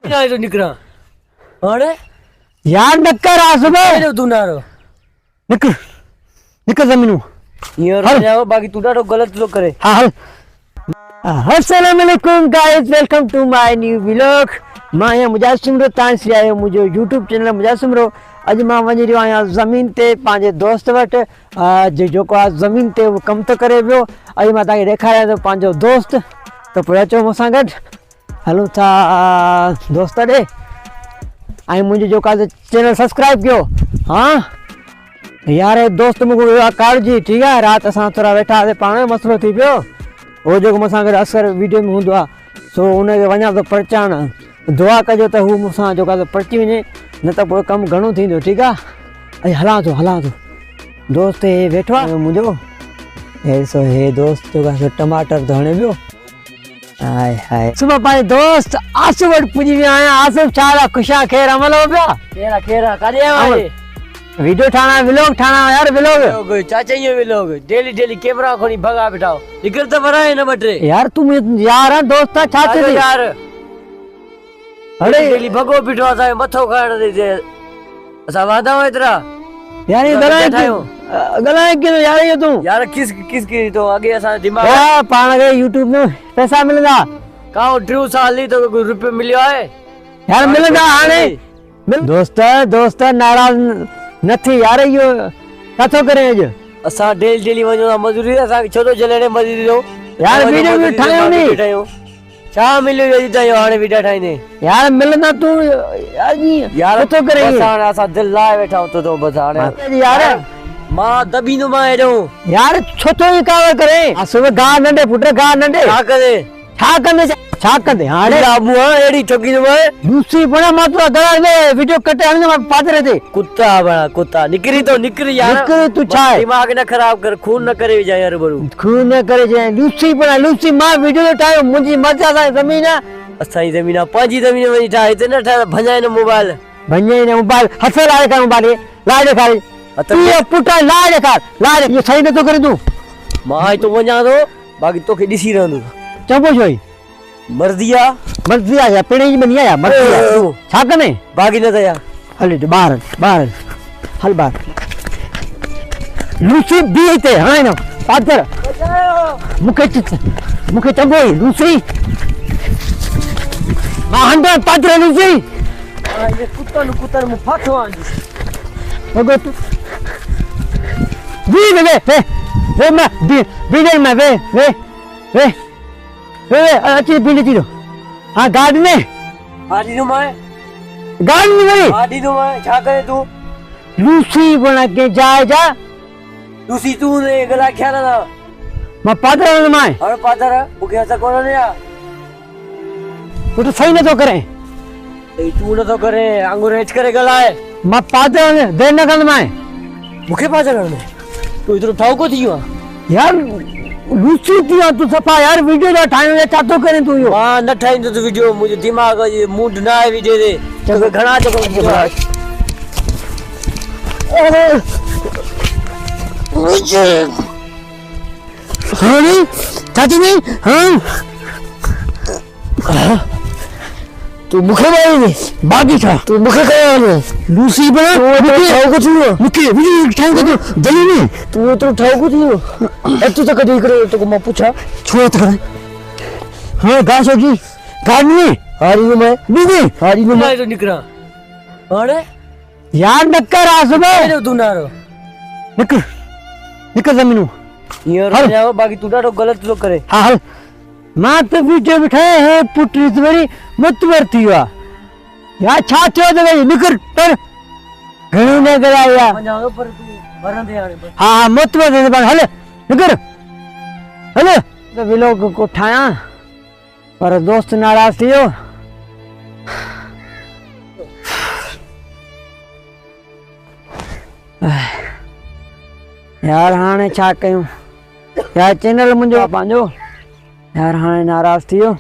तो निकरा अरे यार नक्कर आ सुबह तू नारो निकल निकल जमीनों यार जाओ बाकी तू तो गलत तो करे। हाँ अस्सलाम वालेकुम guys, welcome to my new vlog. मैं मुजासिम रो तांस आयो मुझो यूट्यूब चैनल मुजासिम रो। अज मां वञी रहियो आहियां ज़मीन ते पंहिंजे दोस्त वटि। जेको आहे ज़मीन ते उहो कमु थो करे पियो। अॼु मां तव्हांखे ॾेखारियां थो पंहिंजो दोस्त। त पोइ अचो मूंसां गॾु हलूं था दोस्त ॾे। ऐं मुंहिंजो जेको आहे चैनल सब्सक्राइब कयो। हाँ यार दोस्त मूंखे काढ़जी ठीकु आहे। राति असां थोरा वेठा हुआसीं पाण मसइलो थी पियो। उहो जेको मूंसां गॾु अक्सर वीडियो में हूंदो आहे सो हुनखे वञा थो परचाइण। दुआ कजो त हू मूंसां जेको आहे परची वञे, न त पोइ कमु घणो थींदो। ठीकु आहे। ऐं हलां थो दोस्त हे वेठो आहे मुंहिंजो। हे सो हे दोस्त जेको आहे टमाटर थो हणे पियो। हाय हाय सुबह पंहिंजे दोस्त आसिफ वटि पुॼी वियो आहियां। आसिफ छा हाल आहे? ख़ुशा ख़ैर अमल हो पिया? केरा केरा काॾे आयो? वीडियो ठाणा व्लॉग ठाणा यार व्लॉग चाचा ये व्लॉग डेली कैमरा खोनी भगा बिठाओ निकल तो बरा है ना बटरे यार तुम यार दोस्त छा थे यार अरे डेली भगो बिठो असा मथो खाण दे असा वादा हो इतरा यार ये गलाए क्यों यार ये तू यार किस की तो आगे असा दिमाग हां पाण के YouTube में पैसा मिलदा काओ ड्रू साल ली तो कोई रुपए मिलियो है यार मिलदा हाने दोस्त नाराज नथी यार यो कथो करे अज असा डेली वणो मजदूरी असा छोटो जलेने मजदूरी दो यार वीडियो भी ठायो नी छा मिलियो यदि तायो हाने वीडियो ठाइने यार मिलना तू यार कथो करे असा दिल लाए बैठा तो बस हाने यार मां दबीनो मां एडो यार छोटो ही काव करे सुबह गा नंडे पुट गा नंडे छा कंदे हाणे बाबू एडी ठगी दो दूसरी बड़ा मात्रा दरा दे वीडियो कटे आने में पादरे थे कुत्ता बड़ा कुत्ता निकरी यार निकरी तू छा दिमाग न खराब कर खून न करे जाए यार बरू खून न करे जाए लूसी बड़ा लूसी मां वीडियो टाइम मुजी मजा सा जमीन असाई जमीन पाजी जमीन वही ठा इते न ठा भजाए न मोबाइल हथ लाए कर मोबाइल ला दे खाली ये पुटा ला दे खाल ये सही न तो करे तू मां तो वणा दो बाकी तोखे दिसी रहंदो चंपो छोई मर्दिया या पिणे जी बनी आया मर्दिया छा कने बागी न दया हल बाहर हल बाहर लूसी भी ते हां न पादर मुखे चंबो लूसी मां हंडा पादर लूसी ये कुत्ता मु फाटो आंदी मगो तू वे मैं बीडल में वे अच्छी पीली थी हाँ गाड़ी में गाड़ी नु मैं छा करे तू लूसी बना के जा लूसी तू ने गला ख्याल ना मैं पादर में और पादर मुके ऐसा कोन ने वो तो सही न तो करे तू न तो करे अंगूर हेच करे गला है मैं पादर में देर न कर मैं मुके पादर में तू इधर ठाव को थियो यार लूसी दिया तू सफा यार वीडियो ना ठाने ने चातो करे तू यो हां न ठाइन तो वीडियो मुझे दिमाग मूड ना है वीडियो दे तो घणा जको अरे मुझे हां चाची नहीं हां तू मुखे बागी था तू मुखे करे लूसी बना मुखे ठाव को थियो मुखे वीडियो ठाव को थियो जल्दी नहीं तू तो ठाव को थियो एतु तो कदी करे तो मैं पूछा छोड़ तो करे हां गास होगी गाड़ी में हारी में नहीं हारी में तो निकरा अरे यार नक्कर आ सुबह तू नारो निकल जमीनों यार जाओ बाकी तू तो गलत तो करे। हां मां तो वीडियो बिठाए है पुटरी तुम्हारी मुतबर थी हुआ यार छा थियो तो निकर पर घणो न गया जाओ पर तू वरंदे आने पर हां मुतबर दे पर हल निकर हल तो व्लॉग को ठाया पर दोस्त नाराज थियो यार हाने छा कयूं यार चैनल मुंजो पांजो यार हाने नाराज थियो।